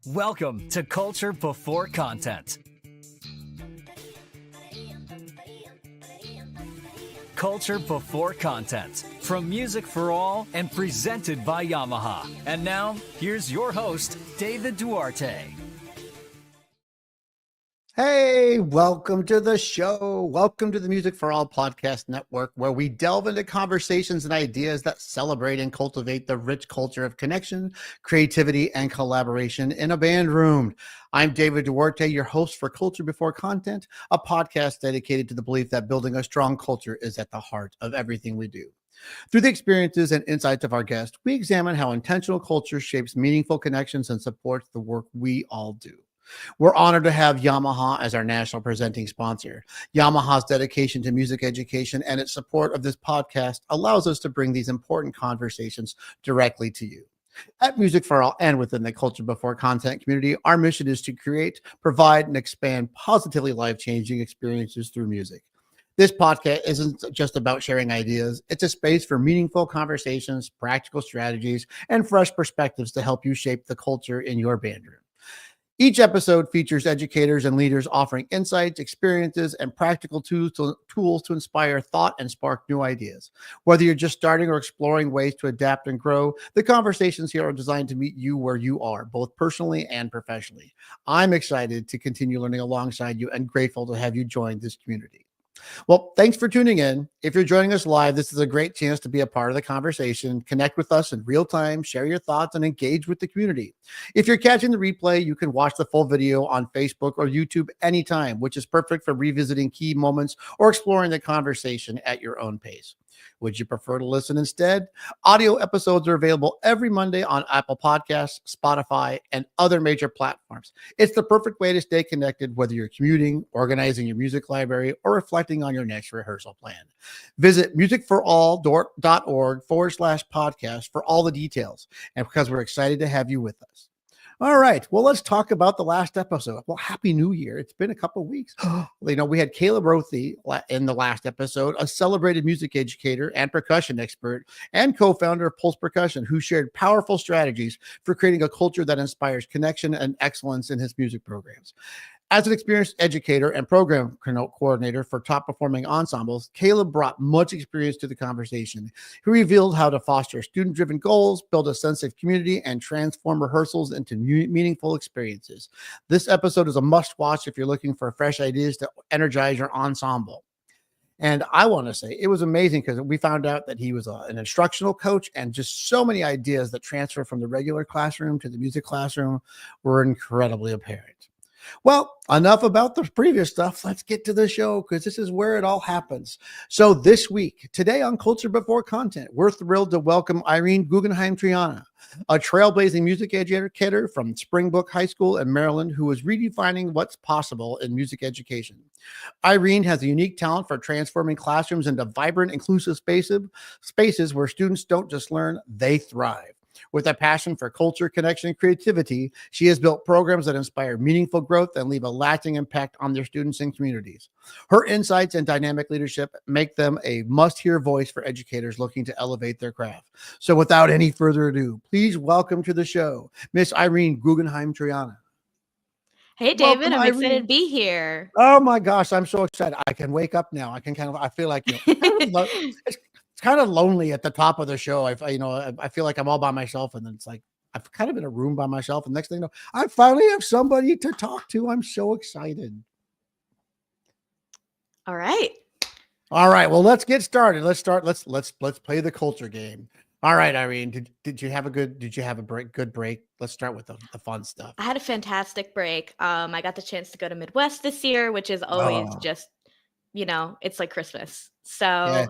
Welcome to Culture Before Content. Culture Before Content, from Music for All and presented by Yamaha. And now, here's your host, David Duarte. Hey, welcome to the show. Welcome to the Music for All podcast network, where we delve into conversations and ideas that celebrate and cultivate the rich culture of connection, creativity, and collaboration in a band room. I'm David Duarte, your host for Culture Before Content, a podcast dedicated to the belief that building a strong culture is at the heart of everything we do. Through the experiences and insights of our guests, we examine how intentional culture shapes meaningful connections and supports the work we all do. We're honored to have Yamaha as our national presenting sponsor. Yamaha's dedication to music education and its support of this podcast allows us to bring these important conversations directly to you. At Music for All and within the Culture Before Content community, our mission is to create, provide, and expand positively life-changing experiences through music. This podcast isn't just about sharing ideas. It's a space for meaningful conversations, practical strategies, and fresh perspectives to help you shape the culture in your band room. Each episode features educators and leaders offering insights, experiences, and practical tools to inspire thought and spark new ideas. Whether you're just starting or exploring ways to adapt and grow, the conversations here are designed to meet you where you are, both personally and professionally. I'm excited to continue learning alongside you and grateful to have you join this community. Well, thanks for tuning in. If you're joining us live, this is a great chance to be a part of the conversation, connect with us in real time, share your thoughts, and engage with the community. If you're catching the replay, you can watch the full video on Facebook or YouTube anytime, which is perfect for revisiting key moments or exploring the conversation at your own pace. Would you prefer to listen instead? Audio episodes are available every Monday on Apple Podcasts, Spotify, and other major platforms. It's the perfect way to stay connected, whether you're commuting, organizing your music library, or reflecting on your next rehearsal plan. Visit musicforall.org/podcast for all the details, and because we're excited to have you with us. All right. Well, let's talk about the last episode. Well, Happy New Year. It's been a couple of weeks. We had Caleb Rothy in the last episode, a celebrated music educator and percussion expert and co-founder of Pulse Percussion, who shared powerful strategies for creating a culture that inspires connection and excellence in his music programs. As an experienced educator and program coordinator for top-performing ensembles, Caleb brought much experience to the conversation. He revealed how to foster student-driven goals, build a sense of community, and transform rehearsals into meaningful experiences. This episode is a must-watch if you're looking for fresh ideas to energize your ensemble. And I want to say it was amazing because we found out that he was an instructional coach, and just so many ideas that transfer from the regular classroom to the music classroom were incredibly apparent. Well, enough about the previous stuff. Let's get to the show because this is where it all happens. So this week, today on Culture Before Content, we're thrilled to welcome Irene Guggenheim-Triana, a trailblazing music educator from Springbrook High School in Maryland who is redefining what's possible in music education. Irene has a unique talent for transforming classrooms into vibrant, inclusive spaces where students don't just learn, they thrive. With a passion for culture, connection, and creativity, she has built programs that inspire meaningful growth and leave a lasting impact on their students and communities. Her insights and dynamic leadership make them a must-hear voice for educators looking to elevate their craft. So without any further ado, please welcome to the show, Miss Irene Guggenheim-Triana. Hey, David, I'm excited to be here. Oh my gosh, I'm so excited. I can wake up now. I feel like, it's kind of lonely at the top of the show. I feel like I'm all by myself, and then it's like I've kind of in a room by myself, and next thing you know, I finally have somebody to talk to. I'm so excited. All right. Well, let's get started. Let's play the culture game. All right, Irene, did you have a good break? Let's start with the fun stuff. I had a fantastic break. I got the chance to go to Midwest this year, which is always just, it's like Christmas. So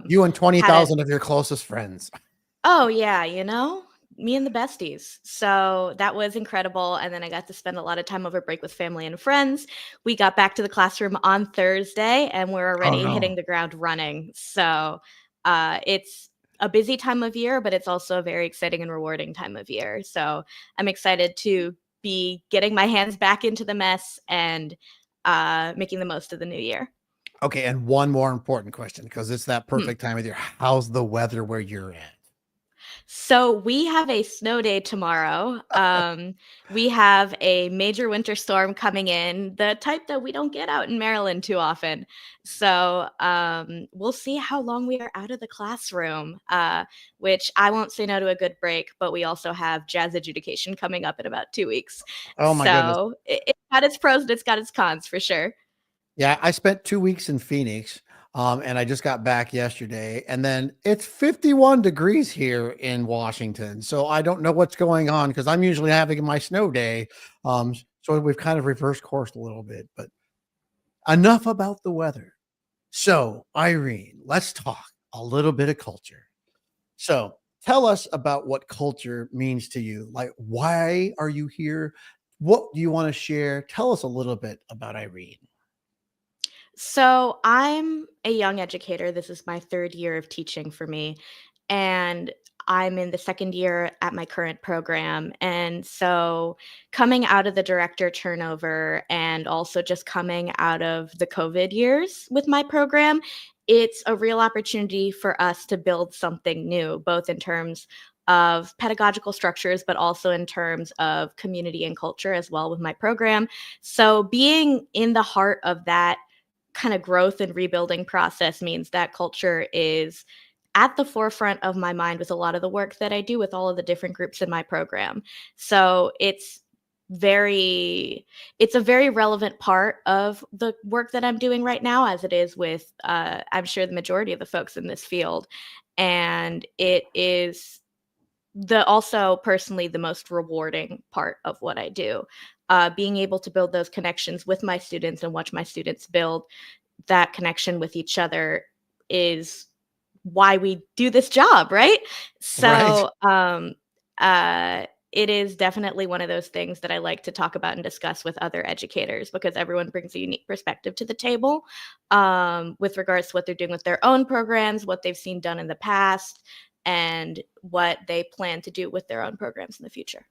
you and 20,000 of your closest friends. Oh yeah, me and the besties. So that was incredible. And then I got to spend a lot of time over break with family and friends. We got back to the classroom on Thursday and we're already hitting the ground running. So it's a busy time of year, but it's also a very exciting and rewarding time of year. So I'm excited to be getting my hands back into the mess and making the most of the new year. Okay, and one more important question, because it's that perfect time of year. How's the weather where you're at? So we have a snow day tomorrow. We have a major winter storm coming in, the type that we don't get out in Maryland too often. So we'll see how long we are out of the classroom, which I won't say no to a good break, but we also have jazz adjudication coming up in about 2 weeks. Oh my goodness. So it's got its pros and it's got its cons for sure. Yeah, I spent 2 weeks in Phoenix, and I just got back yesterday, and then it's 51 degrees here in Washington. So I don't know what's going on because I'm usually having my snow day. So we've kind of reversed course a little bit, but enough about the weather. So, Irene, let's talk a little bit of culture. So, tell us about what culture means to you. Like, why are you here? What do you want to share? Tell us a little bit about Irene. So I'm a young educator. This is my third year of teaching for me. And I'm in the second year at my current program. And so coming out of the director turnover and also just coming out of the COVID years with my program, it's a real opportunity for us to build something new, both in terms of pedagogical structures, but also in terms of community and culture as well with my program. So being in the heart of that kind of growth and rebuilding process means that culture is at the forefront of my mind with a lot of the work that I do with all of the different groups in my program. So it's a very relevant part of the work that I'm doing right now, as it is with I'm sure the majority of the folks in this field. And it is the also personally the most rewarding part of what I do. Being able to build those connections with my students and watch my students build that connection with each other is why we do this job, right? Right. So, it is definitely one of those things that I like to talk about and discuss with other educators because everyone brings a unique perspective to the table, with regards to what they're doing with their own programs, what they've seen done in the past, and what they plan to do with their own programs in the future.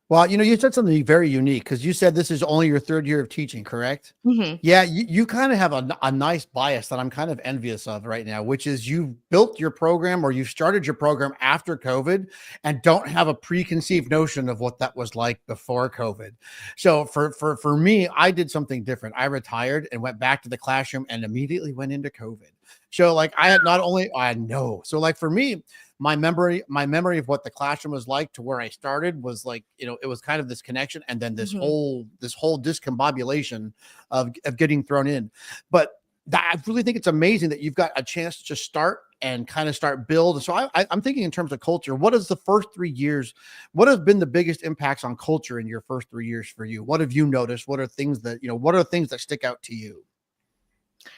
Well, you said something very unique because you said this is only your third year of teaching, correct? Mhm. Yeah, you kind of have a nice bias that I'm kind of envious of right now, which is you built your program or you started your program after COVID and don't have a preconceived notion of what that was like before COVID. So for me, I did something different. I retired and went back to the classroom and immediately went into COVID. So like I had not only I know. So like for me, my memory of what the classroom was like to where I started was like, it was kind of this connection and then Mhm. this whole discombobulation of getting thrown in. But I really think it's amazing that you've got a chance to just start and kind of start build. So I'm thinking in terms of culture, what is the first 3 years? What has been the biggest impacts on culture in your first 3 years for you? What have you noticed? What are things that stick out to you?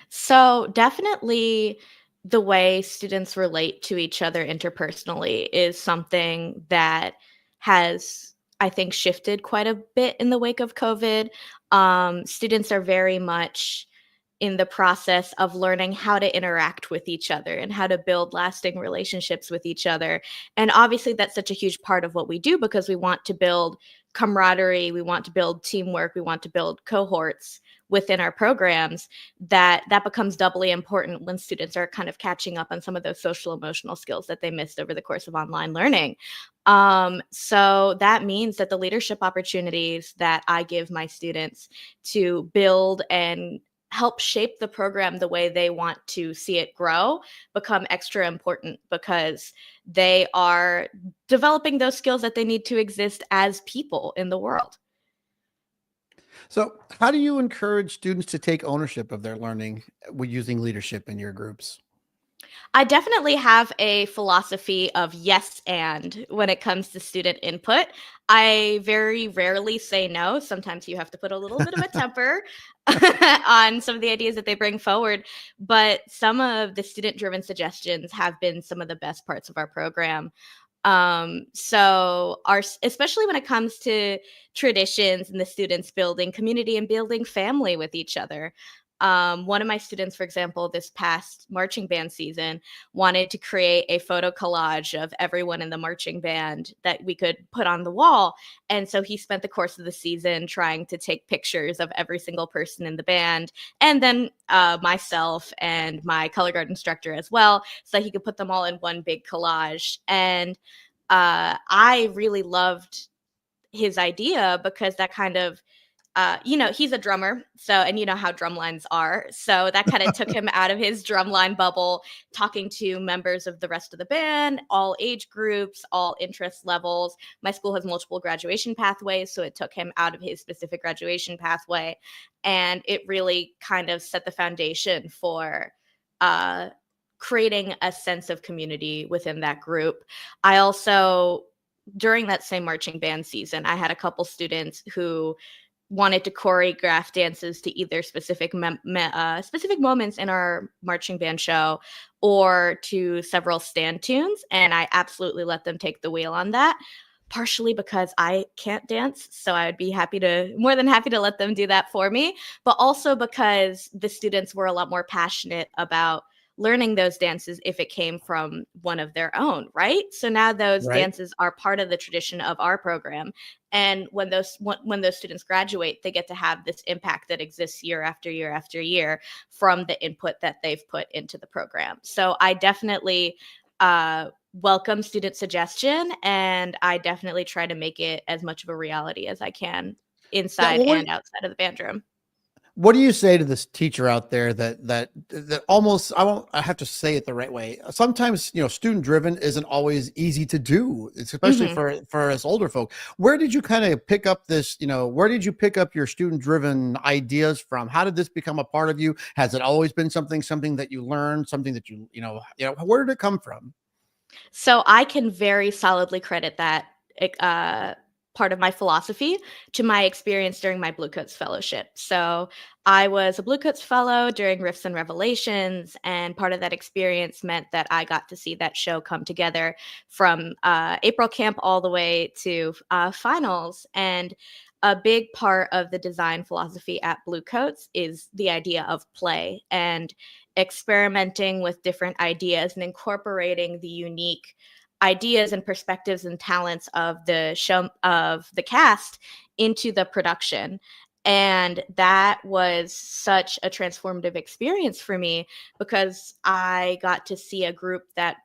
So, definitely the way students relate to each other interpersonally is something that has, I think, shifted quite a bit in the wake of COVID. Students are very much in the process of learning how to interact with each other and how to build lasting relationships with each other. And obviously, that's such a huge part of what we do because we want to build camaraderie, we want to build teamwork, we want to build cohorts within our programs that becomes doubly important when students are kind of catching up on some of those social emotional skills that they missed over the course of online learning. So that means that the leadership opportunities that I give my students to build and help shape the program the way they want to see it grow become extra important because they are developing those skills that they need to exist as people in the world. So how do you encourage students to take ownership of their learning with using leadership in your groups? I definitely have a philosophy of yes and when it comes to student input. I very rarely say no. Sometimes you have to put a little bit of a temper on some of the ideas that they bring forward. But some of the student driven suggestions have been some of the best parts of our program. So especially when it comes to traditions and the students building community and building family with each other. One of my students, for example, this past marching band season wanted to create a photo collage of everyone in the marching band that we could put on the wall. And so he spent the course of the season trying to take pictures of every single person in the band, and then myself and my color guard instructor as well, so that he could put them all in one big collage. And I really loved his idea because that kind of he's a drummer. So, and you know how drum lines are. So that kind of took him out of his drumline bubble, talking to members of the rest of the band, all age groups, all interest levels. My school has multiple graduation pathways. So it took him out of his specific graduation pathway. And it really kind of set the foundation for creating a sense of community within that group. I also, during that same marching band season, I had a couple students who wanted to choreograph dances to either specific moments in our marching band show or to several stand tunes. And I absolutely let them take the wheel on that, partially because I can't dance. So I would be more than happy to let them do that for me, but also because the students were a lot more passionate about learning those dances if it came from one of their own, right? So now those Right. dances are part of the tradition of our program. And when those students graduate, they get to have this impact that exists year after year after year from the input that they've put into the program. So I definitely welcome student suggestion, and I definitely try to make it as much of a reality as I can Yeah. inside Well, and outside of the band room. what do you say to this teacher out there that almost, I have to say it the right way. Sometimes, student driven isn't always easy to do, especially Mhm. for us older folk. Where did you kind of pick up this, where did you pick up your student driven ideas from? How did this become a part of you? Has it always been something that you learned, something that where did it come from? So I can very solidly credit that part of my philosophy to my experience during my Bluecoats Fellowship. So I was a Bluecoats Fellow during Rifts and Revelations, and part of that experience meant that I got to see that show come together from April camp all the way to finals. And a big part of the design philosophy at Bluecoats is the idea of play and experimenting with different ideas and incorporating the unique ideas and perspectives and talents of the show, of the cast, into the production. And that was such a transformative experience for me because I got to see a group that,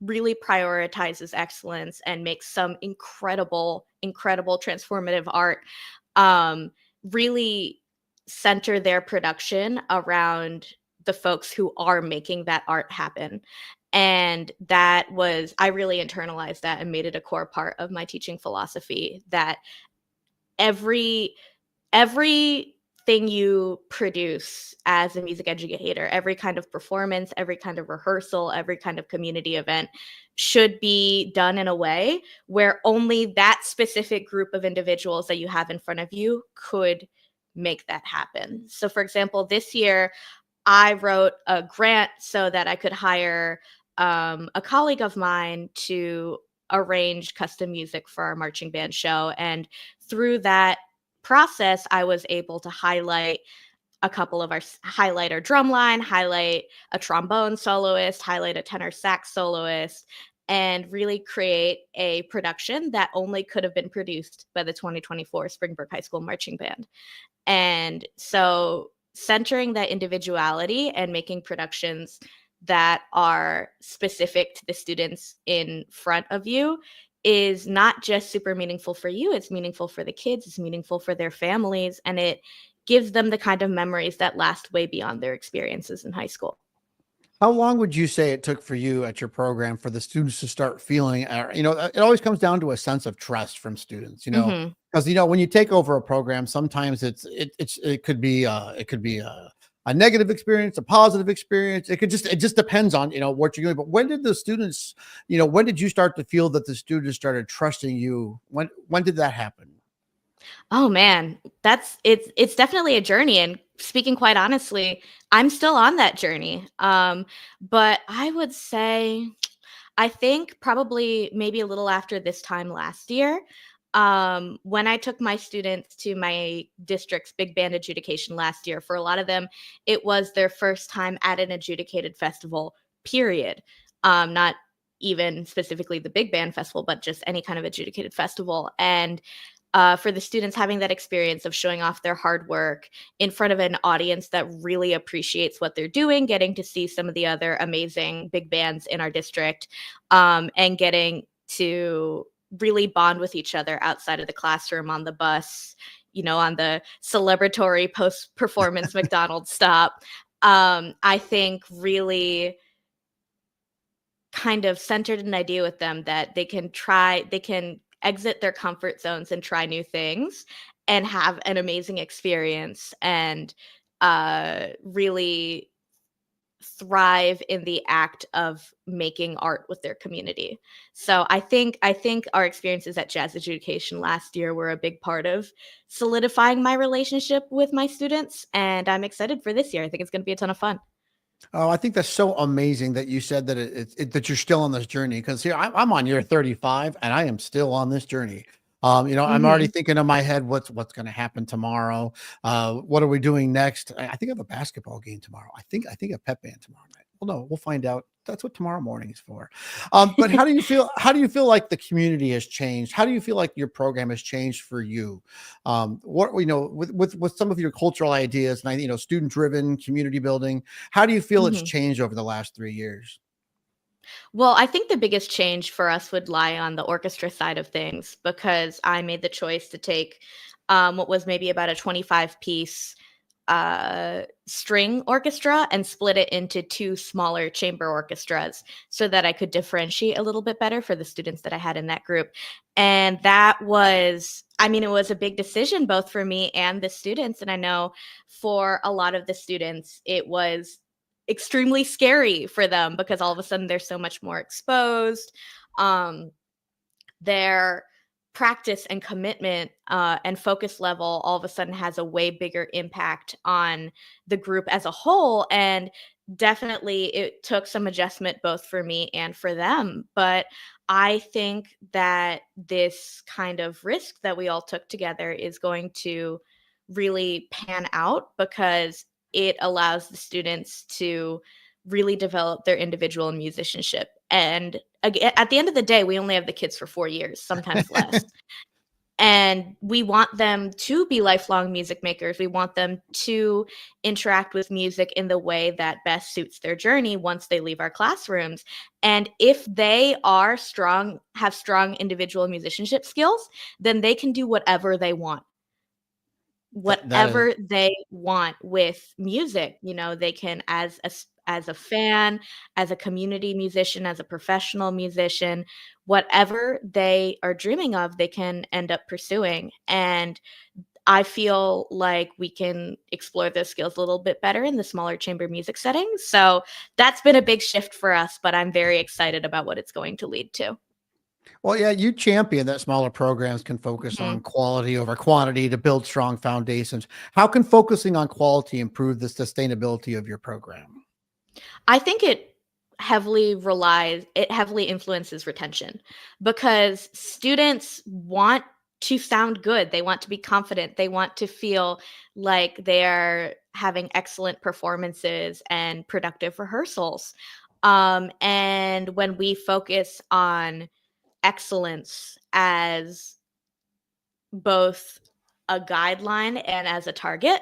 really prioritizes excellence and makes some incredible transformative art, really center their production around the folks who are making that art happen. And I really internalized that and made it a core part of my teaching philosophy, that every everything you produce as a music educator, every kind of performance, every kind of rehearsal, every kind of community event should be done in a way where only that specific group of individuals that you have in front of you could make that happen. So for example, this year I wrote a grant so that I could hire a colleague of mine to arrange custom music for our marching band show. And through that process, I was able to highlight highlight our drum line, highlight a trombone soloist, highlight a tenor sax soloist, and really create a production that only could have been produced by the 2024 Springbrook High School Marching Band. And so centering that individuality and making productions that are specific to the students in front of you is not just super meaningful for you, it's meaningful for the kids, it's meaningful for their families, and it gives them the kind of memories that last way beyond their experiences in high school. How long would you say it took for you at your program for the students to start feeling, it always comes down to a sense of trust from students, Mhm. because, when you take over a program, sometimes it could be, a negative experience, a positive experience. It just depends on, what you're doing. But when did the students, when did you start to feel that the students started trusting you? When did that happen? Oh man, it's definitely a journey, and speaking quite honestly, I'm still on that journey. But I would say I think probably maybe a little after this time last year, when I took my students to my district's big band adjudication last year. For a lot of them, it was their first time at an adjudicated festival, period. Not even specifically the big band festival, but just any kind of adjudicated festival. And for the students having that experience of showing off their hard work in front of an audience that really appreciates what they're doing, getting to see some of the other amazing big bands in our district, and getting to really bond with each other outside of the classroom, on the bus, on the celebratory post-performance McDonald's stop. I think really kind of centered an idea with them that they can exit their comfort zones and try new things and have an amazing experience, and really thrive in the act of making art with their community. So I think our experiences at Jazz Adjudication last year were a big part of solidifying my relationship with my students, and I'm excited for this year. I think it's going to be a ton of fun. Oh, I think that's so amazing that you said that that you're still on this journey, because here I'm on year 35 and I am still on this journey. I'm already Mhm. thinking in my head what's going to happen tomorrow. What are we doing next? I think I have a basketball game tomorrow. I think a pep band tomorrow night. Well, no, we'll find out. That's what tomorrow morning is for. But how do you feel? How do you feel like the community has changed? How do you feel like your program has changed for you? What with some of your cultural ideas and student driven community building. How do you feel it's Mhm. changed over the last 3 years? Well, I think the biggest change for us would lie on the orchestra side of things, because I made the choice to take what was maybe about a 25-piece string orchestra and split it into two smaller chamber orchestras so that I could differentiate a little bit better for the students that I had in that group. And that was, I mean, it was a big decision both for me and the students. And I know for a lot of the students, it was extremely scary for them because all of a sudden they're so much more exposed. Um, their practice and commitment and focus level all of a sudden has a way bigger impact on the group as a whole. And definitely it took some adjustment both for me and for them. But I think that this kind of risk that we all took together is going to really pan out, because it allows the students to really develop their individual musicianship. And at the end of the day, we only have the kids for 4 years, sometimes less. And we want them to be lifelong music makers. We want them to interact with music in the way that best suits their journey once they leave our classrooms. And if they have strong individual musicianship skills, then they can do That is whatever they want with music. They can, as a fan, as a community musician, as a professional musician, whatever they are dreaming of, they can end up pursuing. And I feel like we can explore those skills a little bit better in the smaller chamber music settings. So that's been a big shift for us, but I'm very excited about what it's going to lead to. Well, yeah, you champion that smaller programs can focus Mhm. on quality over quantity to build strong foundations. How can focusing on quality improve the sustainability of your program? I think it heavily influences retention, because students want to sound good. They want to be confident. They want to feel like they're having excellent performances and productive rehearsals. And when we focus on excellence as both a guideline and as a target,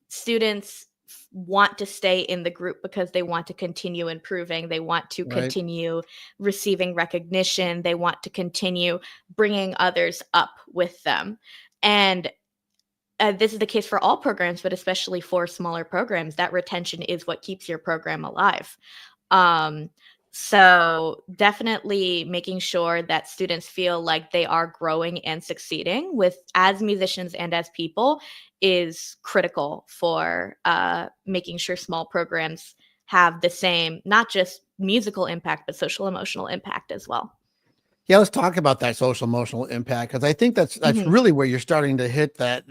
students want to stay in the group because they want to continue improving. They want to Right. continue receiving recognition. They want to continue bringing others up with them. And this is the case for all programs, but especially for smaller programs. That retention is what keeps your program alive. Um, so definitely making sure that students feel like they are growing and succeeding with as musicians and as people is critical for making sure small programs have the same, not just musical impact, but social emotional impact as well. Yeah, let's talk about that social emotional impact, because I think that's Mhm. really where you're starting to hit that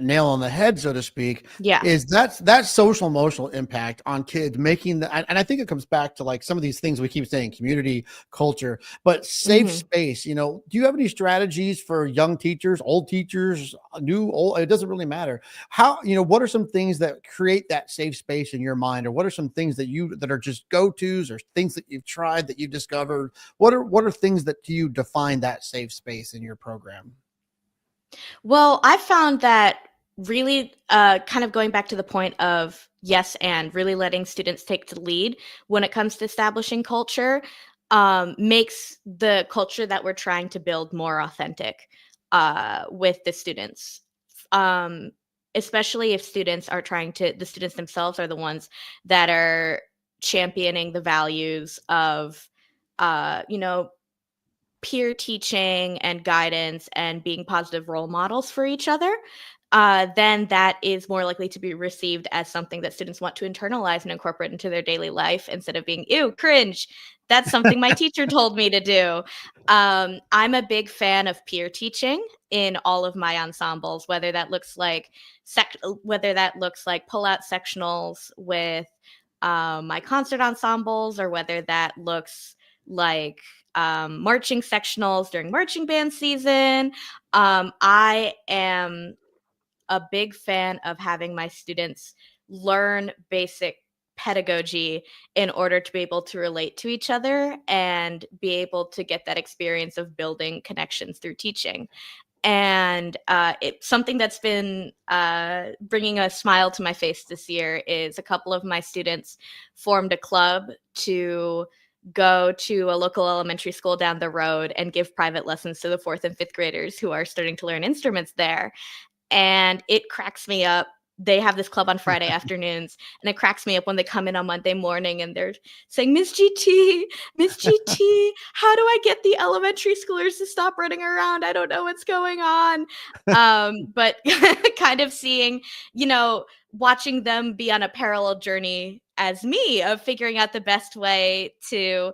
nail on the head, so to speak. Yeah. Is that social emotional impact on kids, making and I think it comes back to like some of these things we keep saying: community, culture, but safe Mhm. space. Do you have any strategies for young teachers, old teachers, new, old? It doesn't really matter. What are some things that create that safe space in your mind, or what are some things that are just go tos, or things that you've tried that you've discovered? What are things that do you define that safe space in your program? Well, I found that really kind of going back to the point of yes, and really letting students take the lead when it comes to establishing culture. makes the culture that we're trying to build more authentic with the students. Especially if students are the students themselves are the ones that are championing the values of, you know, peer teaching and guidance and being positive role models for each other, then that is more likely to be received as something that students want to internalize and incorporate into their daily life instead of being, ew, cringe. That's something my teacher told me to do. I'm a big fan of peer teaching in all of my ensembles, whether that looks like pull-out sectionals with my concert ensembles, or whether that looks like marching sectionals during marching band season. I am a big fan of having my students learn basic pedagogy in order to be able to relate to each other and be able to get that experience of building connections through teaching. And it's something that's been bringing a smile to my face this year is a couple of my students formed a club to go to a local elementary school down the road and give private lessons to the 4th and 5th graders who are starting to learn instruments there. And it cracks me up. They have this club on Friday afternoons, and it cracks me up when they come in on Monday morning and they're saying, Miss GT, how do I get the elementary schoolers to stop running around? I don't know what's going on. But kind of seeing, watching them be on a parallel journey as me of figuring out the best way to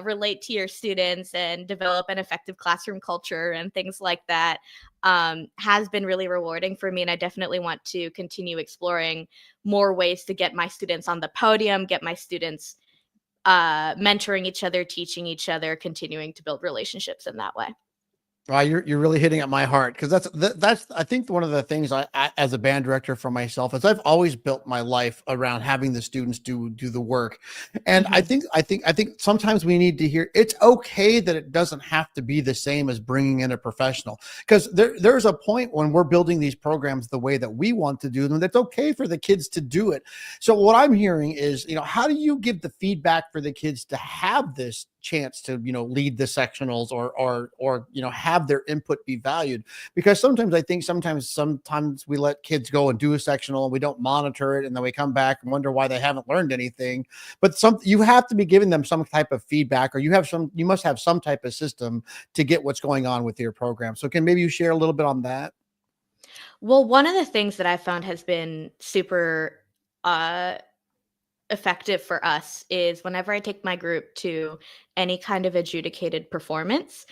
relate to your students and develop an effective classroom culture and things like that has been really rewarding for me. And I definitely want to continue exploring more ways to get my students on the podium, get my students mentoring each other, teaching each other, continuing to build relationships in that way. Wow, you're really hitting at my heart, because that's I think one of the things I as a band director for myself is I've always built my life around having the students do the work, and I think sometimes we need to hear it's okay that it doesn't have to be the same as bringing in a professional, because there's a point when we're building these programs the way that we want to do them that's okay for the kids to do it. So what I'm hearing is, how do you give the feedback for the kids to have this chance to lead the sectionals, or have their input be valued? Because sometimes I think sometimes we let kids go and do a sectional and we don't monitor it, and then we come back and wonder why they haven't learned anything. But you have to be giving them some type of feedback, or you must have some type of system to get what's going on with your program. So can maybe you share a little bit on that? Well, one of the things that I found has been super effective for us is whenever I take my group to any kind of adjudicated performance,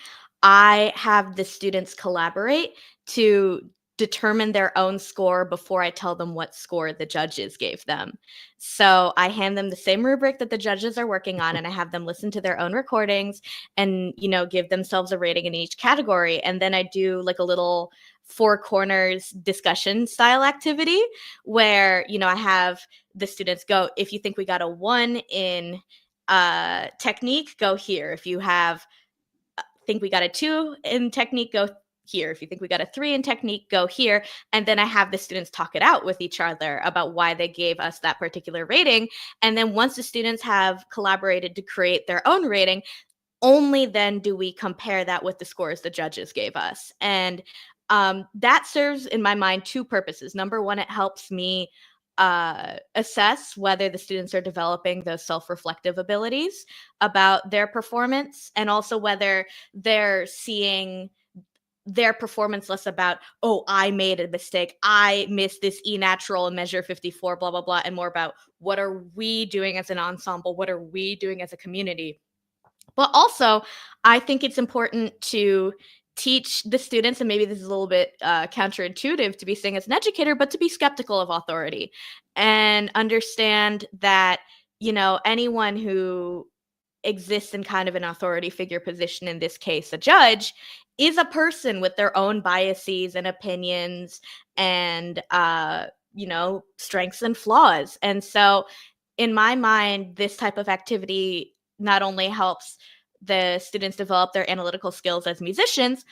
I have the students collaborate to determine their own score before I tell them what score the judges gave them. So I hand them the same rubric that the judges are working on, and I have them listen to their own recordings and, give themselves a rating in each category. And then I do like a little four corners discussion style activity where, I have the students go, if you think we got a 1 in technique, go here. If you think we got a 2 in technique, go here. If you think we got a 3 in technique, go here. And then I have the students talk it out with each other about why they gave us that particular rating. And then once the students have collaborated to create their own rating, only then do we compare that with the scores the judges gave us. And that serves, in my mind, two purposes. Number one, it helps me assess whether the students are developing those self-reflective abilities about their performance, and also whether they're seeing their performance less about, oh, I made a mistake, I missed this E natural in measure 54, blah, blah, blah, and more about what are we doing as an ensemble, what are we doing as a community. But also, I think it's important to teach the students, and maybe this is a little bit counterintuitive to be saying as an educator, but to be skeptical of authority and understand that, anyone who exists in kind of an authority figure position, in this case, a judge, is a person with their own biases and opinions and, strengths and flaws. And so, in my mind, this type of activity not only helps the students develop their analytical skills as musicians,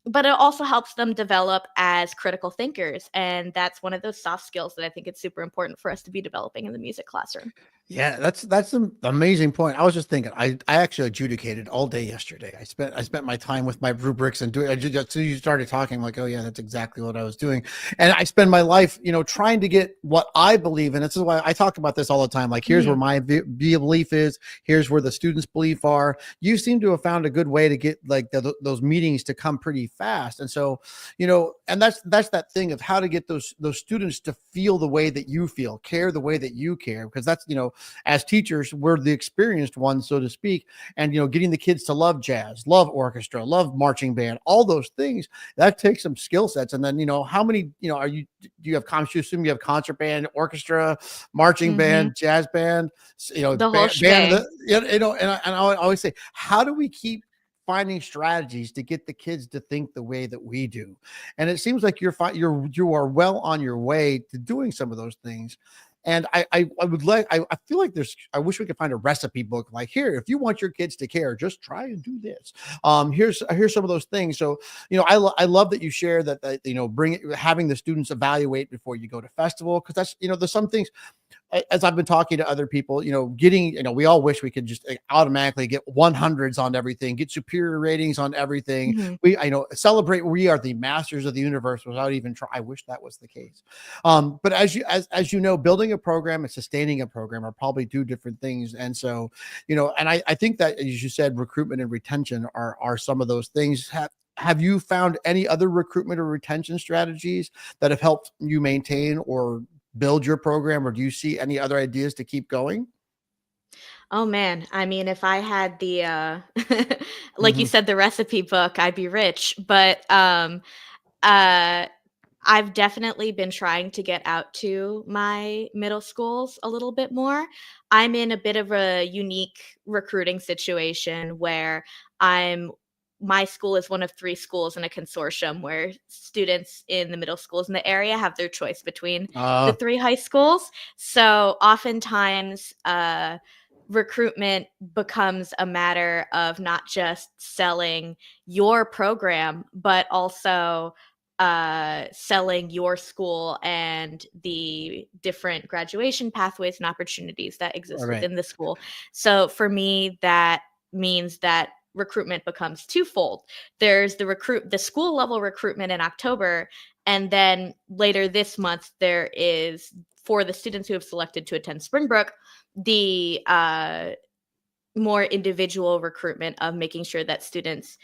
but it also helps them develop as critical thinkers. And that's one of those soft skills that I think it's super important for us to be developing in the music classroom. Yeah, that's an amazing point. I was just thinking, I actually adjudicated all day yesterday. I spent my time with my rubrics and doing. As soon as you started talking, I'm like, oh yeah, that's exactly what I was doing. And I spend my life, trying to get what I believe in. This is why I talk about this all the time. Like, here's where Mhm. my belief is. Here's where the students' belief are. You seem to have found a good way to get like those meetings to come pretty fast. And so, and that's that thing of how to get those students to feel the way that you feel, care the way that you care, because that's as teachers, we're the experienced ones, so to speak. And getting the kids to love jazz, love orchestra, love marching band, all those things, that takes some skill sets. And then how many are you, do you have you assume you have concert band, orchestra, marching Mhm. band, jazz band, The whole band, shebang. and I always say, how do we keep finding strategies to get the kids to think the way that we do? And it seems like you are well on your way to doing some of those things. And I would like, I feel like I wish we could find a recipe book like, here, if you want your kids to care, just try and do this. Here's some of those things. So I love that you share that having the students evaluate before you go to festival, because that's there's some things, as I've been talking to other people, getting, we all wish we could just automatically get 100s on everything, get superior ratings on everything. Mhm. I know, celebrate, we are the masters of the universe without even try. I wish that was the case. But as you know, building a program and sustaining a program are probably two different things. And so, and I think that, as you said, recruitment and retention are some of those things. Have you found any other recruitment or retention strategies that have helped you maintain or build your program, or do you see any other ideas to keep going? Oh man, I mean, if I had the like you Mhm. said, the recipe book, I'd be rich. But uh I've definitely been trying to get out to my middle schools a little bit more. I'm in a bit of a unique recruiting situation where I'm my school is one of 3 schools in a consortium where students in the middle schools in the area have their choice between the Uh, 3 high schools. So, oftentimes, recruitment becomes a matter of not just selling your program, but also selling your school and the different graduation pathways and opportunities that all exist right. within the school. So for me, that means that recruitment becomes twofold. There's the school level recruitment in October, and then later this month there is, for the students who have selected to attend Springbrook, the more individual recruitment of making sure that students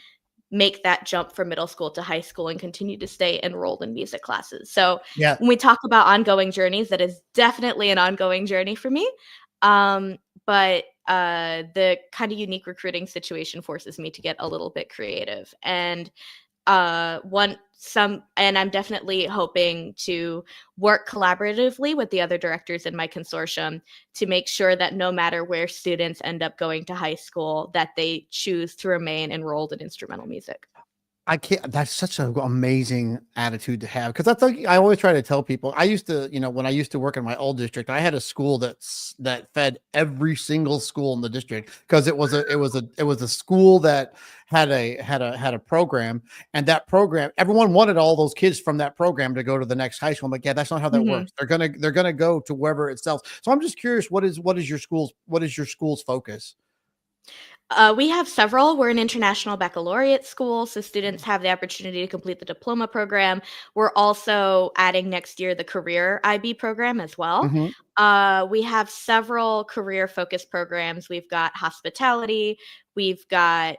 make that jump from middle school to high school and continue to stay enrolled in music classes. So Yeah. when we talk about ongoing journeys, that is definitely an ongoing journey for me. But the kind of unique recruiting situation forces me to get a little bit creative. And one some and I'm definitely hoping to work collaboratively with the other directors in my consortium to make sure that no matter where students end up going to high school, that they choose to remain enrolled in instrumental music. I can't. That's such an amazing attitude to have, because that's like I always try to tell people. I used to, when I used to work in my old district, I had a school that fed every single school in the district, because it was a school that had a program, and that program, everyone wanted all those kids from that program to go to the next high school. I'm like, yeah, that's not how that Mhm. works. They're gonna go to wherever it sells. So I'm just curious, what is your school's focus? We have several. We're an international baccalaureate school, so students have the opportunity to complete the diploma program. We're also adding next year the career IB program as well. Mhm. We have several career focused programs. We've got hospitality, we've got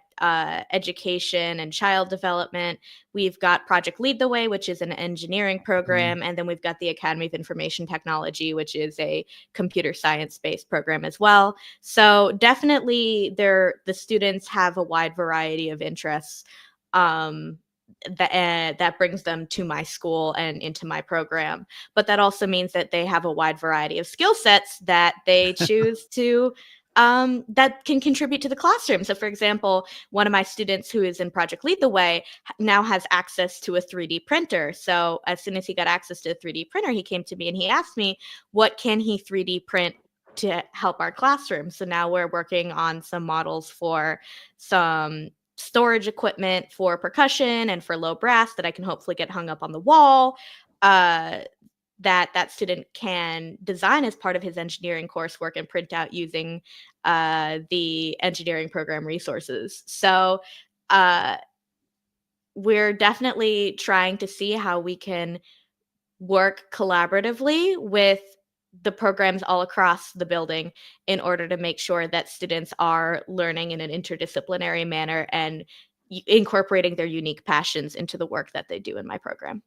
education and child development, we've got Project Lead the Way, which is an engineering Mhm. program, and then we've got the Academy of Information Technology, which is a computer science based program as well. So definitely the students have a wide variety of interests um, that brings them to my school and into my program. But that also means that they have a wide variety of skill sets that they choose to that can contribute to the classroom. So, for example, one of my students who is in Project Lead the Way now has access to a 3D printer. So, as soon as he got access to a 3D printer, he came to me and he asked me, what can he 3D print to help our classroom? So now we're working on some models for some storage equipment for percussion and for low brass that I can hopefully get hung up on the wall. Uh, that student can design as part of his engineering coursework and print out using the engineering program resources. So we're definitely trying to see how we can work collaboratively with the programs all across the building in order to make sure that students are learning in an interdisciplinary manner and incorporating their unique passions into the work that they do in my program.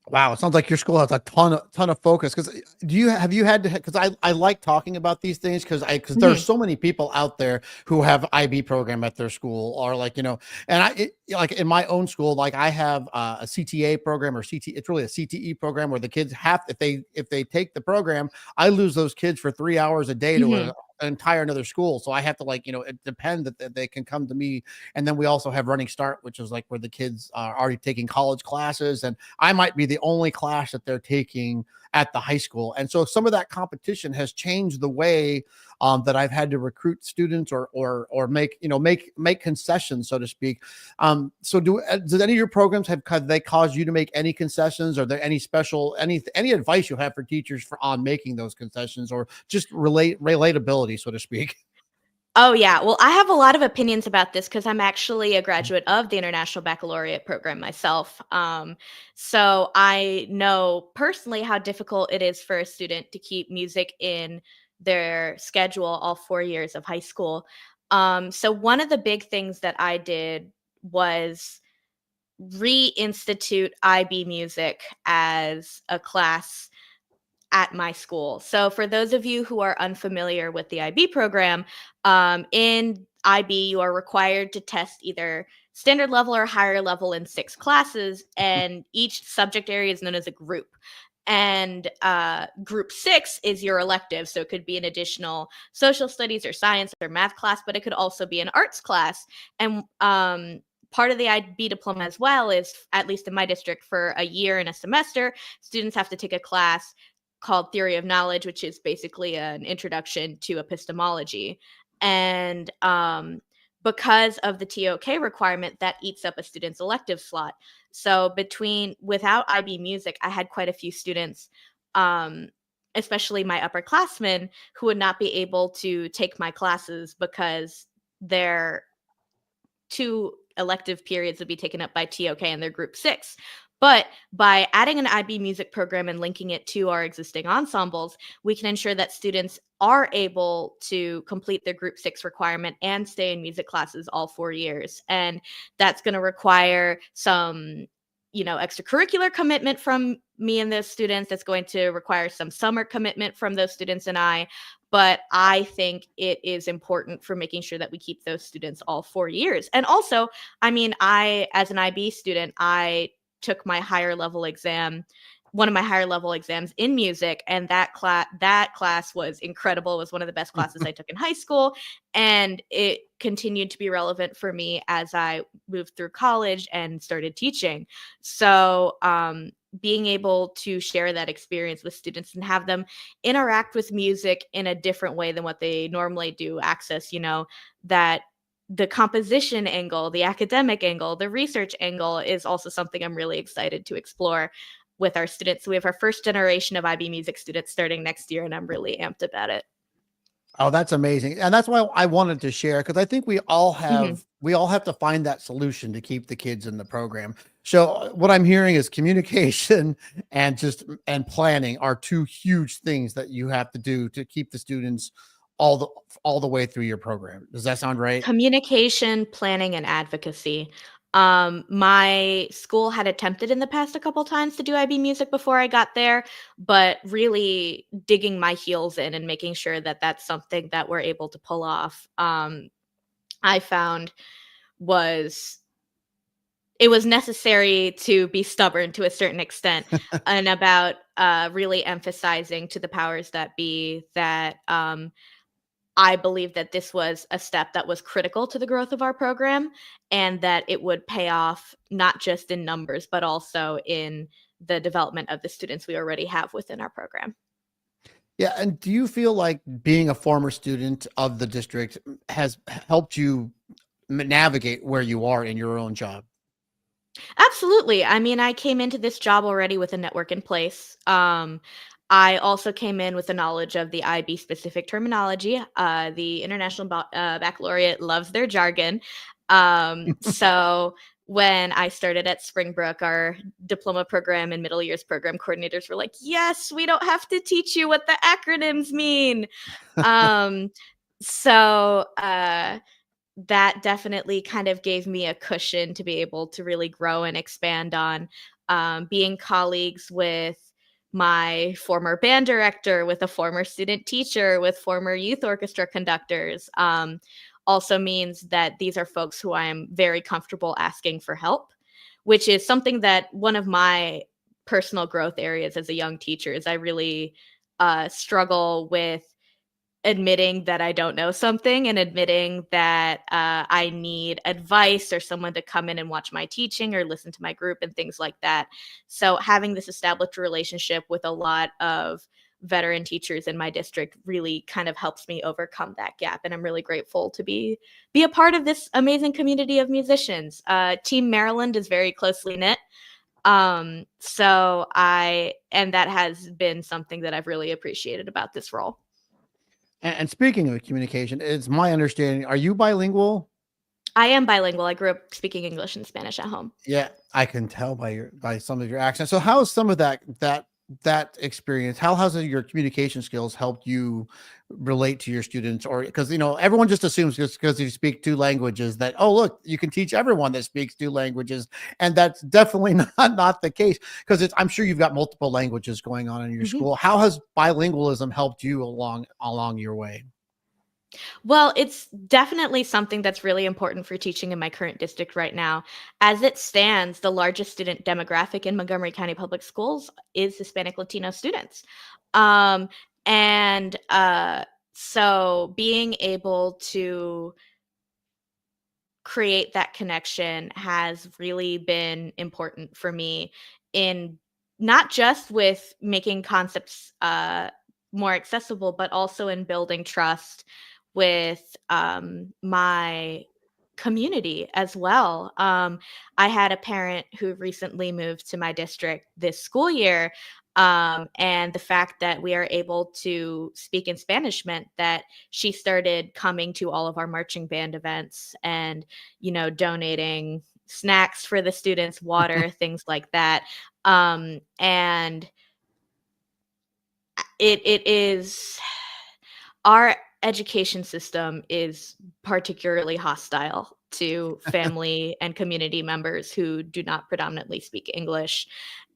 Wow, it sounds like your school has a ton of focus. Because have you had to? Because I like talking about these things because there's so many people out there who have IB program at their school, or like and like in my own school, like I have a CTA program, or CT. It's really a CTE program where the kids have, if they take the program, I lose those kids for 3 hours a day to an entire another school. So I have to, like, it depend that they can come to me. And then we also have Running Start, which is like where the kids are already taking college classes, and I might be the only class that they're taking at the high school. And so some of that competition has changed the way that I've had to recruit students, or make concessions, so to speak. So did any of your programs have they caused you to make any concessions? Are there any special any advice you have for teachers on making those concessions, or just relatability, so to speak? Oh, yeah. Well, I have a lot of opinions about this because I'm actually a graduate of the International Baccalaureate program myself. So I know personally how difficult it is for a student to keep music in their schedule all 4 years of high school. So one of the big things that I did was reinstitute IB music as a class at my school. So for those of you who are unfamiliar with the IB program, in IB, you are required to test either standard level or higher level in 6 classes, and each subject area is known as a group. And group 6 is your elective. So it could be an additional social studies or science or math class, but it could also be an arts class. And part of the IB diploma as well is, at least in my district, for a year and a semester, students have to take a class called Theory of Knowledge, which is basically an introduction to epistemology. And because of the TOK requirement, that eats up a student's elective slot. So without IB music, I had quite a few students, especially my upperclassmen, who would not be able to take my classes because their 2 elective periods would be taken up by TOK and their group 6. But by adding an IB music program and linking it to our existing ensembles, we can ensure that students are able to complete their group 6 requirement and stay in music classes all 4 years. And that's going to require some, extracurricular commitment from me and those students. That's going to require some summer commitment from those students and I. But I think it is important for making sure that we keep those students all 4 years. And also, as an IB student, I took my one of my higher level exams in music, and that class was incredible. It was one of the best classes I took in high school, and it continued to be relevant for me as I moved through college and started teaching. So being able to share that experience with students and have them interact with music in a different way than what they normally do, access, that the composition angle, the academic angle, the research angle is also something I'm really excited to explore with our students. So we have our first generation of IB music students starting next year, and I'm really amped about it. Oh, that's amazing. And that's why I wanted to share, because I think we all have to find that solution to keep the kids in the program. So what I'm hearing is communication and planning are 2 huge things that you have to do to keep the students all the way through your program. Does that sound right? Communication, planning, and advocacy. My school had attempted in the past a couple times to do IB music before I got there, but really digging my heels in and making sure that that's something that we're able to pull off, I found it was necessary to be stubborn to a certain extent and about really emphasizing to the powers that be that I believe that this was a step that was critical to the growth of our program, and that it would pay off not just in numbers, but also in the development of the students we already have within our program. Yeah. And do you feel like being a former student of the district has helped you navigate where you are in your own job? Absolutely. I mean, I came into this job already with a network in place. I also came in with a knowledge of the IB specific terminology. The International Baccalaureate loves their jargon. So when I started at Springbrook, our diploma program and middle years program coordinators were like, yes, we don't have to teach you what the acronyms mean. Um, so that definitely kind of gave me a cushion to be able to really grow and expand on, being colleagues with my former band director, with a former student teacher, with former youth orchestra conductors, also means that these are folks who I am very comfortable asking for help, which is something that one of my personal growth areas as a young teacher is I really struggle with admitting that I don't know something and admitting that I need advice or someone to come in and watch my teaching or listen to my group and things like that. So having this established relationship with a lot of veteran teachers in my district really kind of helps me overcome that gap, and I'm really grateful to be a part of this amazing community of musicians. Team Maryland is very closely knit. And that has been something that I've really appreciated about this role. And speaking of communication, it's my understanding. Are you bilingual? I am bilingual. I grew up speaking English and Spanish at home. Yeah, I can tell by some of your accent. So how is some of that experience? How has your communication skills helped you relate to your students? Or because everyone just assumes just because you speak two languages that, oh, look, you can teach everyone that speaks two languages, and that's definitely not the case. Because I'm sure you've got multiple languages going on in your Mhm. school. How has bilingualism helped you along your way? Well, it's definitely something that's really important for teaching in my current district right now. As it stands, the largest student demographic in Montgomery County Public Schools is Hispanic Latino students. Um, and so being able to create that connection has really been important for me in not just with making concepts more accessible, but also in building trust with my community as well. I had a parent who recently moved to my district this school year. And the fact that we are able to speak in Spanish meant that she started coming to all of our marching band events and, donating snacks for the students, water, things like that. And it is our education system is particularly hostile to family and community members who do not predominantly speak English.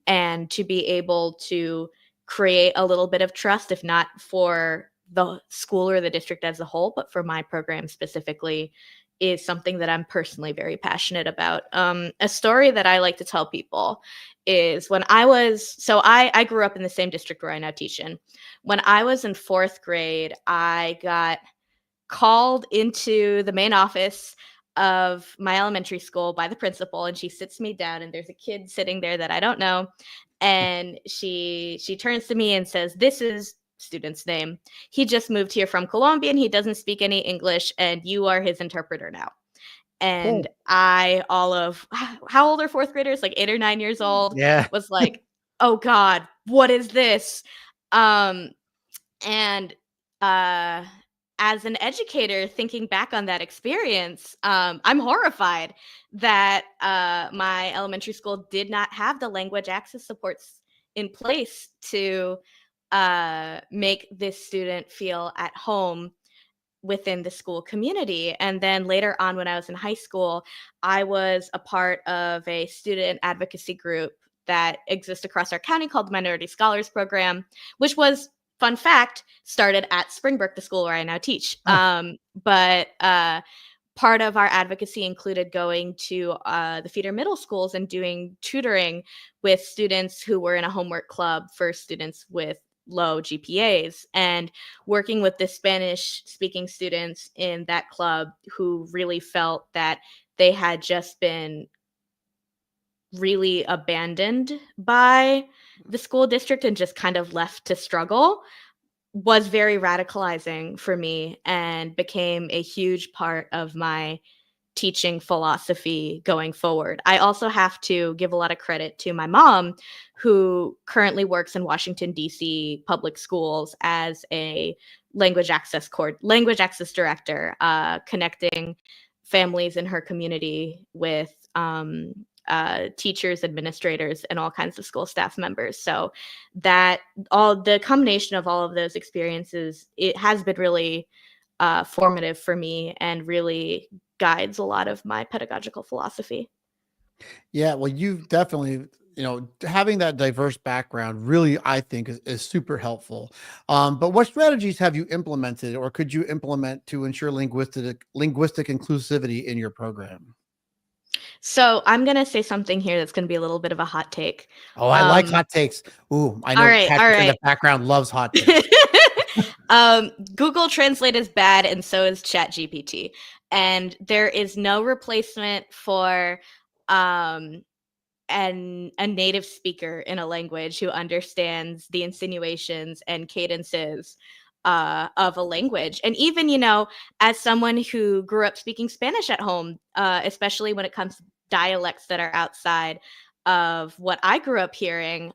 And to be able to create a little bit of trust, if not for the school or the district as a whole, but for my program specifically, is something that I'm personally very passionate about. A story that I like to tell people is when I grew up in the same district where I now teach in. When I was in fourth grade, I got called into the main office of my elementary school by the principal, and she sits me down, and there's a kid sitting there that I don't know, and she turns to me and says, "This is student's name. He just moved here from Colombia and he doesn't speak any English, and you are his interpreter now." And Oh, how old are fourth graders? Like 8 or 9 years old, yeah. was like, "Oh God, what is this?" Um, and uh, as an educator, thinking back on that experience, I'm horrified that my elementary school did not have the language access supports in place to make this student feel at home within the school community. And then later on, when I was in high school, I was a part of a student advocacy group that exists across our county called the Minority Scholars Program, which was, fun fact, started at Springbrook, the school where I now teach. Oh, But part of our advocacy included going to the feeder middle schools and doing tutoring with students who were in a homework club for students with low GPAs, and working with the Spanish speaking students in that club who really felt that they had just been really abandoned by the school district and just kind of left to struggle, was very radicalizing for me and became a huge part of my teaching philosophy going forward. I also have to give a lot of credit to my mom, who currently works in Washington, D.C. public schools as a language access director, connecting families in her community with teachers, administrators, and all kinds of school staff members. So that all the combination of all of those experiences, it has been really formative for me and really guides a lot of my pedagogical philosophy. Yeah, well, you've definitely, having that diverse background really, I think, is super helpful. But what strategies have you implemented or could you implement to ensure linguistic inclusivity in your program? So I'm going to say something here that's going to be a little bit of a hot take. Oh, I like hot takes. Ooh, I All know right, all Patrick in the right. background loves hot takes. Google Translate is bad, and so is ChatGPT. And there is no replacement for um, a native speaker in a language who understands the insinuations and cadences of a language. And even, as someone who grew up speaking Spanish at home, especially when it comes to dialects that are outside of what I grew up hearing,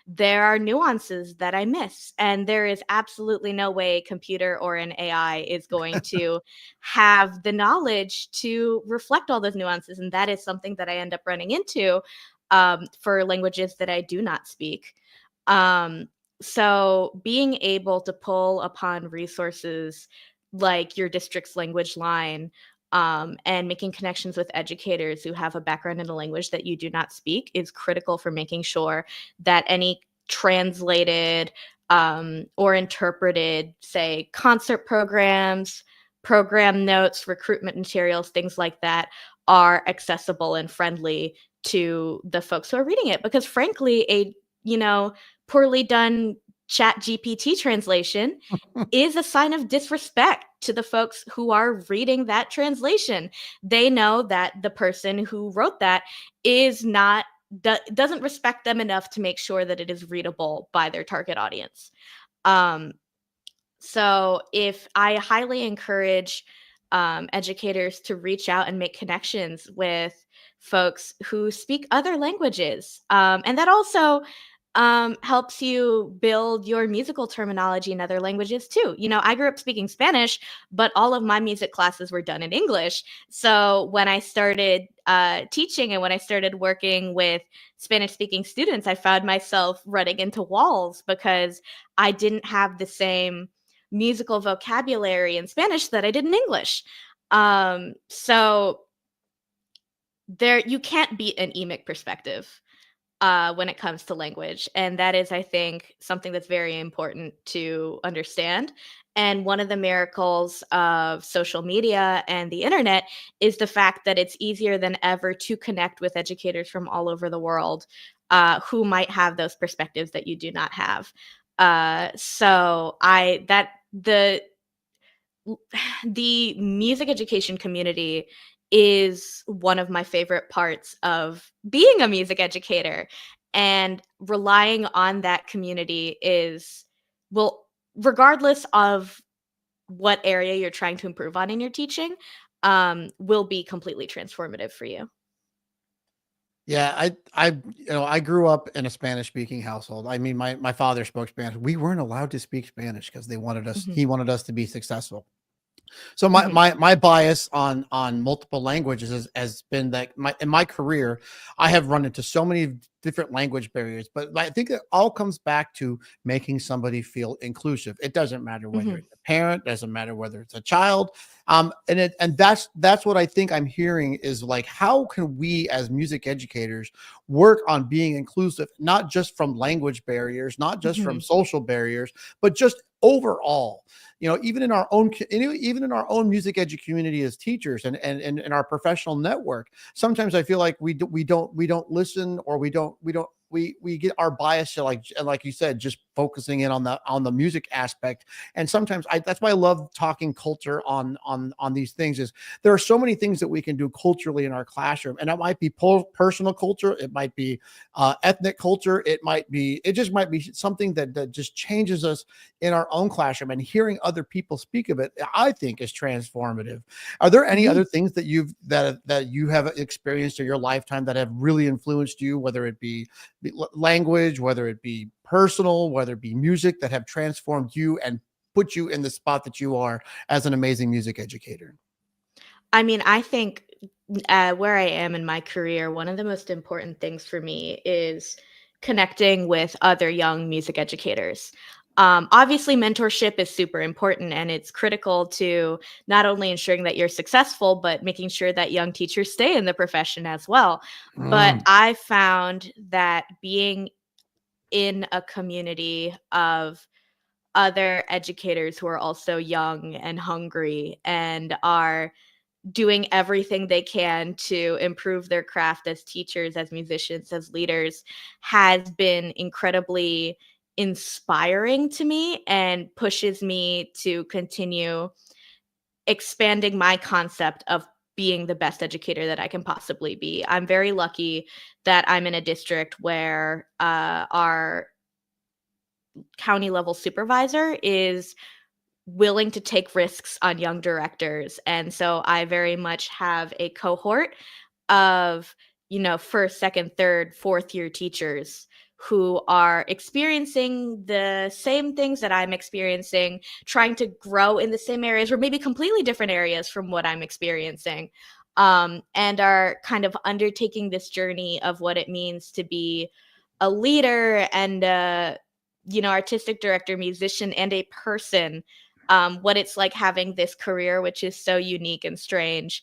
there are nuances that I miss. And there is absolutely no way a computer or an AI is going to have the knowledge to reflect all those nuances. And that is something that I end up running into for languages that I do not speak. So being able to pull upon resources like your district's language line, and making connections with educators who have a background in a language that you do not speak is critical for making sure that any translated or interpreted, say, concert programs, program notes, recruitment materials, things like that, are accessible and friendly to the folks who are reading it. Because frankly, a poorly done chat GPT translation is a sign of disrespect to the folks who are reading that translation. They know that the person who wrote that doesn't respect them enough to make sure that it is readable by their target audience. Um, so if I highly encourage educators to reach out and make connections with folks who speak other languages. And that also helps you build your musical terminology in other languages too. I grew up speaking Spanish, but all of my music classes were done in English. So when I started teaching and when I started working with Spanish speaking students, I found myself running into walls because I didn't have the same musical vocabulary in Spanish that I did in English. So there, you can't beat an emic perspective when it comes to language. And that is, I think, something that's very important to understand. And one of the miracles of social media and the internet is the fact that it's easier than ever to connect with educators from all over the world who might have those perspectives that you do not have. So the music education community is one of my favorite parts of being a music educator, and relying on that community will, regardless of what area you're trying to improve on in your teaching, will be completely transformative for you. Yeah, I grew up in a Spanish speaking household. I mean, my father spoke Spanish. We weren't allowed to speak Spanish because Mhm, he wanted us to be successful. So my mhm, my my bias on multiple languages has been that in my career, I have run into so many different language barriers, but I think it all comes back to making somebody feel inclusive. It doesn't matter whether mhm, it's a parent, doesn't matter whether it's a child. And that's what I think I'm hearing is like, how can we as music educators work on being inclusive, not just from language barriers, not just from mhm, social barriers, but just overall, even in our own even in our own music edu community as teachers and in our professional network, sometimes I feel like we don't listen, or we we get our bias to, like you said, just focusing in on the music aspect. And sometimes that's why I love talking culture on these things. Is there are so many things that we can do culturally in our classroom, and it might be personal culture, it might be ethnic culture, it just might be something that just changes us in our own classroom. And hearing other people speak of it, I think, is transformative. Are there any other things that you have experienced in your lifetime that have really influenced you, whether it be language, whether it be personal, whether it be music, that have transformed you and put you in the spot that you are as an amazing music educator? I mean, I think where I am in my career, one of the most important things for me is connecting with other young music educators. Obviously, mentorship is super important, and it's critical to not only ensuring that you're successful, but making sure that young teachers stay in the profession as well. But Mm. I found that being in a community of other educators who are also young and hungry and are doing everything they can to improve their craft as teachers, as musicians, as leaders has been incredibly inspiring to me and pushes me to continue expanding my concept of being the best educator that I can possibly be. I'm very lucky that I'm in a district where our county level supervisor is willing to take risks on young directors. And so I very much have a cohort of, first, second, third, fourth year teachers who are experiencing the same things that I'm experiencing, trying to grow in the same areas or maybe completely different areas from what I'm experiencing, and are kind of undertaking this journey of what it means to be a leader and artistic director, musician, and a person, what it's like having this career, which is so unique and strange,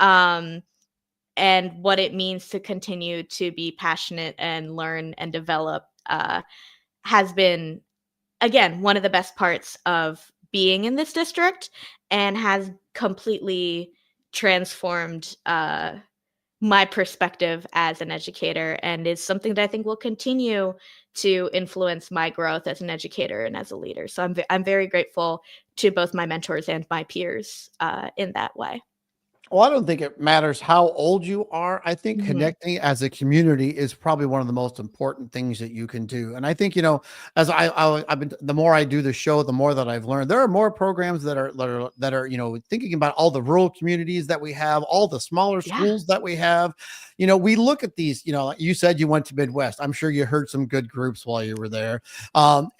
um, and what it means to continue to be passionate and learn and develop, has been, again, one of the best parts of being in this district and has completely transformed my perspective as an educator, and is something that I think will continue to influence my growth as an educator and as a leader. So I'm very grateful to both my mentors and my peers in that way. Well, I don't think it matters how old you are. I think Mhm. connecting as a community is probably one of the most important things that you can do. And I think, as I've been, the more I do the show, the more that I've learned. There are more programs that are thinking about all the rural communities that we have, all the smaller Yeah. schools that we have. We look at these. You said you went to Midwest. I'm sure you heard some good groups while you were there. And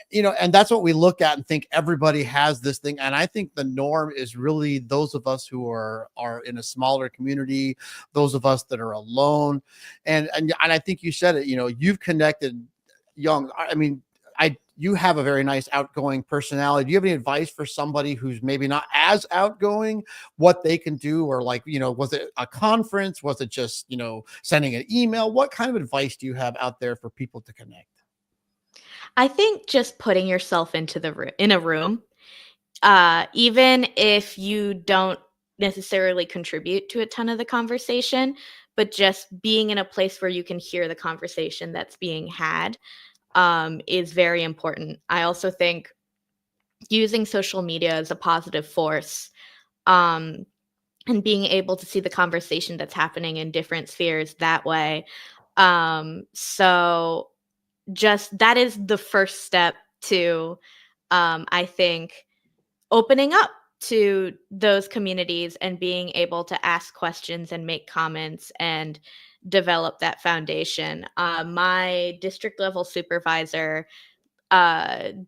that's what we look at and think everybody has this thing. And I think the norm is really those of us who are in a smaller community, those of us that are alone. And I think you said it, you've connected young. I mean, you have a very nice outgoing personality. Do you have any advice for somebody who's maybe not as outgoing, what they can do? Or was it a conference? Was it just, sending an email? What kind of advice do you have out there for people to connect? I think just putting yourself into in a room, even if you don't necessarily contribute to a ton of the conversation, but just being in a place where you can hear the conversation that's being had, is very important. I also think using social media as a positive force, um, and being able to see the conversation that's happening in different spheres that way. So just that is the first step to, I think, opening up to those communities and being able to ask questions and make comments and develop that foundation. My district level supervisor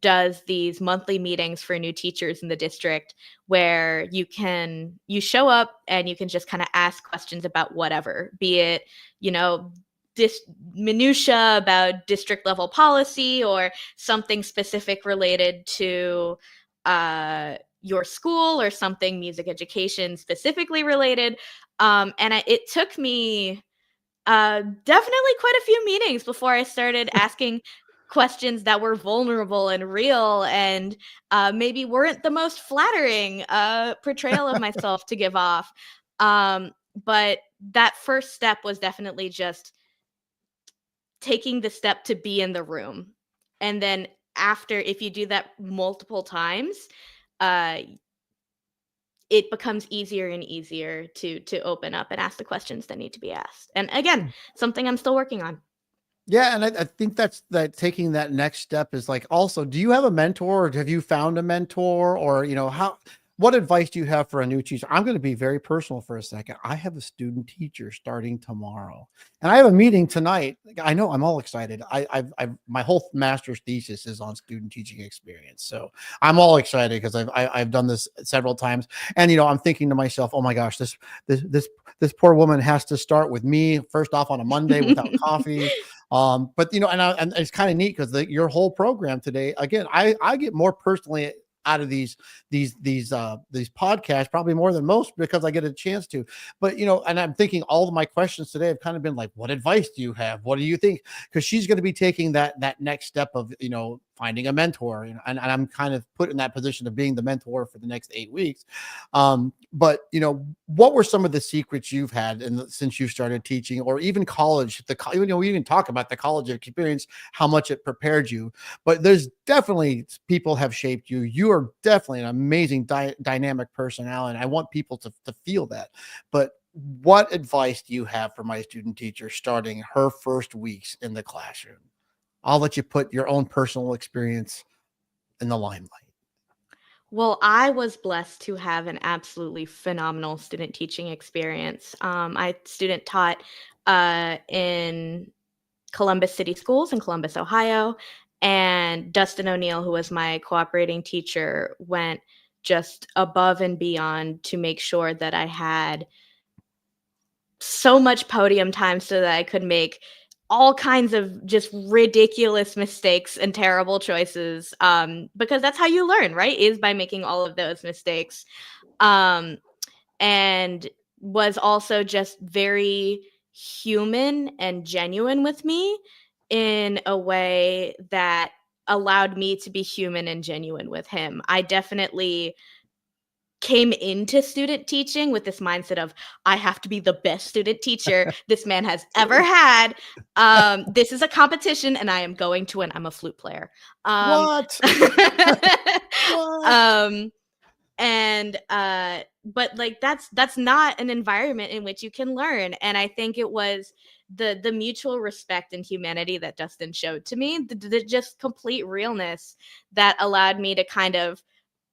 does these monthly meetings for new teachers in the district where you show up and you can just kind of ask questions about whatever, be it, you know, this minutia about district level policy or something specific related to your school or something music education specifically related. It took me definitely quite a few meetings before I started asking questions that were vulnerable and real and maybe weren't the most flattering portrayal of myself to give off. But that first step was definitely just taking the step to be in the room. And then after, if you do that multiple times, it becomes easier and easier to open up and ask the questions that need to be asked. And again, something I'm still working on. Yeah, and I think that's that taking that next step is like, also, do you have a mentor, or have you found a mentor, or what advice do you have for a new teacher? I'm going to be very personal for a second. I have a student teacher starting tomorrow, and I have a meeting tonight. I know, I'm all excited. I've my whole master's thesis is on student teaching experience, so I'm all excited because I've done this several times, and I'm thinking to myself, oh my gosh, this poor woman has to start with me first off on a Monday without coffee. But and it's kind of neat because your whole program today, again, I get more personally out of these podcasts, probably more than most, because I get a chance to. But and I'm thinking all of my questions today have kind of been like, what advice do you have? What do you think? Because she's going to be taking that next step of finding a mentor, and I'm kind of put in that position of being the mentor for the next 8 weeks. But what were some of the secrets you've had since you started teaching, or even college? We even talk about the college experience, how much it prepared you, but there's definitely people have shaped you. You are definitely an amazing dynamic personality, and I want people to feel that. But what advice do you have for my student teacher starting her first weeks in the classroom? I'll let you put your own personal experience in the limelight. Well, I was blessed to have an absolutely phenomenal student teaching experience. I student taught in Columbus City Schools in Columbus, Ohio, and Dustin O'Neill, who was my cooperating teacher, went just above and beyond to make sure that I had so much podium time so that I could make all kinds of just ridiculous mistakes and terrible choices, because that's how you learn, right? Is by making all of those mistakes. And was also just very human and genuine with me in a way that allowed me to be human and genuine with him. I definitely came into student teaching with this mindset of, I have to be the best student teacher this man has ever had. This is a competition and I am going to win. I'm a flute player. What? What? But like that's not an environment in which you can learn. And I think it was the mutual respect and humanity that Dustin showed to me, the just complete realness that allowed me to kind of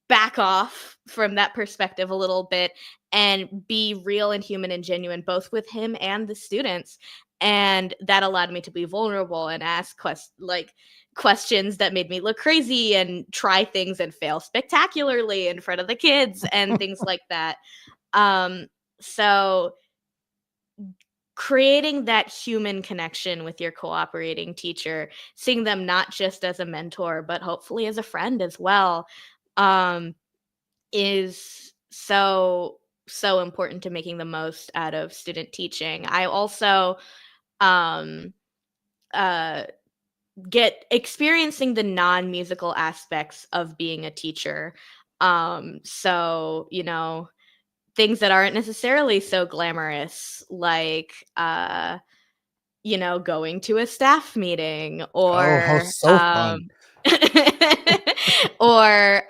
back off from that perspective a little bit and be real and human and genuine, both with him and the students. And that allowed me to be vulnerable and ask questions that made me look crazy and try things and fail spectacularly in front of the kids and things like that. So creating that human connection with your cooperating teacher, seeing them not just as a mentor, but hopefully as a friend as well, is so important to making the most out of student teaching. I also um, uh, get experiencing the non-musical aspects of being a teacher. So, things that aren't necessarily so glamorous, like going to a staff meeting, Oh, or so fun. or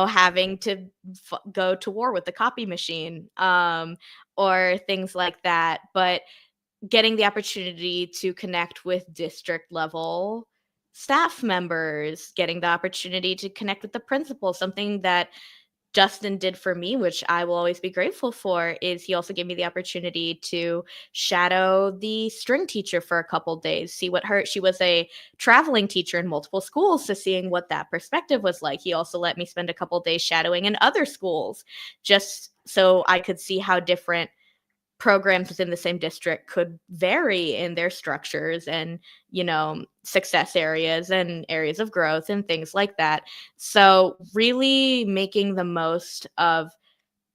having to go to war with the copy machine, or things like that. But getting the opportunity to connect with district level staff members, getting the opportunity to connect with the principal, something that Justin did for me, which I will always be grateful for, is he also gave me the opportunity to shadow the string teacher for a couple days, see what she was a traveling teacher in multiple schools, so seeing what that perspective was like. He also let me spend a couple days shadowing in other schools, just so I could see how different programs within the same district could vary in their structures and success areas and areas of growth and things like that. So really making the most of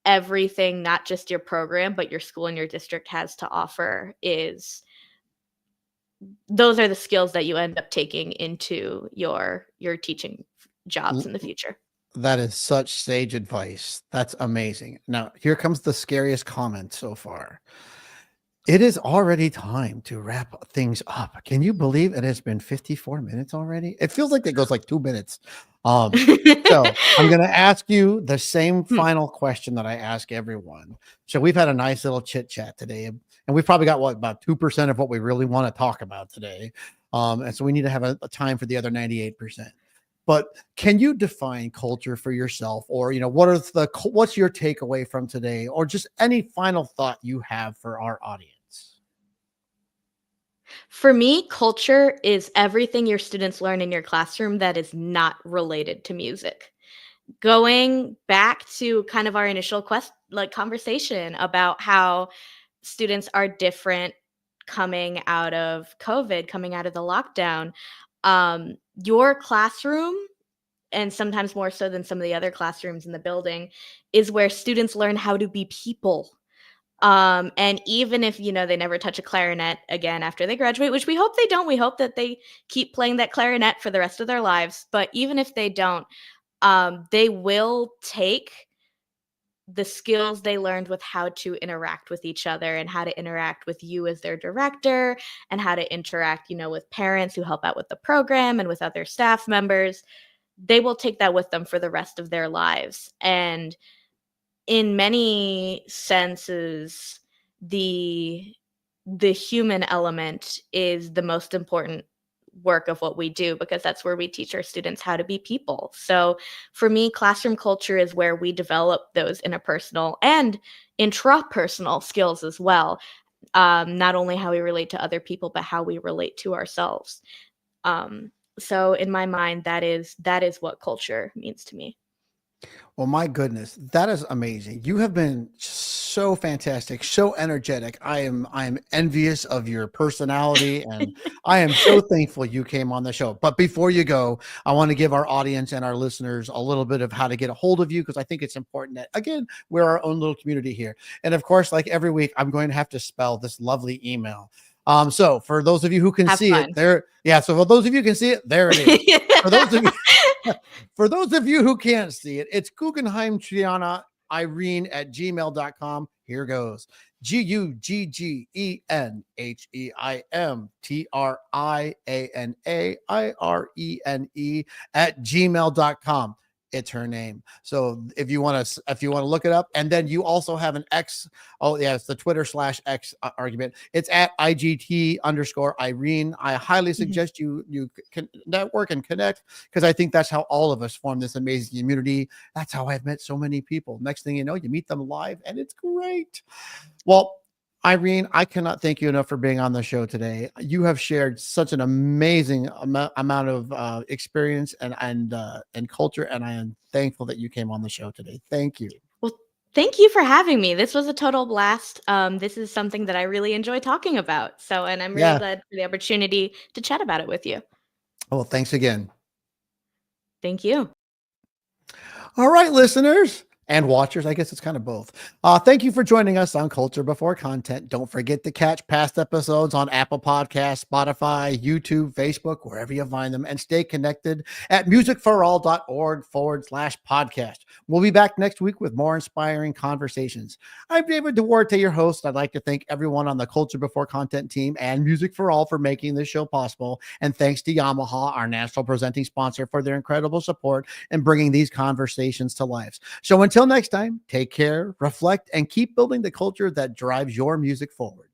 everything, not just your program, but your school and your district has to offer, those are the skills that you end up taking into your teaching jobs in the future. That is such sage advice. That's amazing. Now, here comes the scariest comment so far. It is already time to wrap things up. Can you believe it has been 54 minutes already? It feels like it goes like 2 minutes. Um, so I'm going to ask you the same Hmm. final question that I ask everyone. So we've had a nice little chit chat today, and we've probably got about 2% of what we really want to talk about today. And so we need to have a time for the other 98%. But can you define culture for yourself, or what's your takeaway from today, or just any final thought you have for our audience? For me, culture is everything your students learn in your classroom that is not related to music. Going back to kind of our initial conversation about how students are different coming out of COVID, coming out of the lockdown. Your classroom, and sometimes more so than some of the other classrooms in the building, is where students learn how to be people. And even if, they never touch a clarinet again after they graduate, which we hope they don't, we hope that they keep playing that clarinet for the rest of their lives. But even if they don't, they will take the skills they learned with how to interact with each other and how to interact with you as their director and how to interact, with parents who help out with the program and with other staff members. They will take that with them for the rest of their lives. And in many senses, the human element is the most important work of what we do, because that's where we teach our students how to be people. So for me, classroom culture is where we develop those interpersonal and intrapersonal skills as well. Not only how we relate to other people, but how we relate to ourselves. So in my mind, that is what culture means to me. Well, my goodness, that is amazing. You have been so fantastic, so energetic. I am envious of your personality, and I am so thankful you came on the show. But before you go, I want to give our audience and our listeners a little bit of how to get a hold of you, because I think it's important that, again, we're our own little community here. And of course, like every week, I'm going to have to spell this lovely email. So for those of you who can Have see it fun. there, yeah. So for those of you who can see it, there it is. For those of you For those of you who can't see it, it's Guggenheim-Triana Irene at gmail.com. Here goes. Guggenheim-Triana at gmail.com. It's her name. So if you want to look it up, and then you also have an X. Oh yeah, it's the Twitter/X argument. It's at IGT_Irene. I highly Mhm. suggest you can network and connect, because I think that's how all of us form this amazing community. That's how I've met so many people. Next thing you know, you meet them live, and it's great. Well, Irene, I cannot thank you enough for being on the show today. You have shared such an amazing amount of experience and culture, and I am thankful that you came on the show today. Thank you. Well, thank you for having me. This was a total blast. This is something that I really enjoy talking about. So, and I'm really Yeah. glad for the opportunity to chat about it with you. Well, thanks again. Thank you. All right, listeners and watchers, I guess it's kind of both. Thank you for joining us on Culture Before Content. Don't forget to catch past episodes on Apple Podcasts, Spotify, YouTube, Facebook, wherever you find them, and stay connected at musicforall.org/podcast. We'll be back next week with more inspiring conversations. I'm David Duarte, your host. I'd like to thank everyone on the Culture Before Content team and Music for All for making this show possible. And thanks to Yamaha, our national presenting sponsor, for their incredible support in bringing these conversations to life. So until next time, take care, reflect, and keep building the culture that drives your music forward.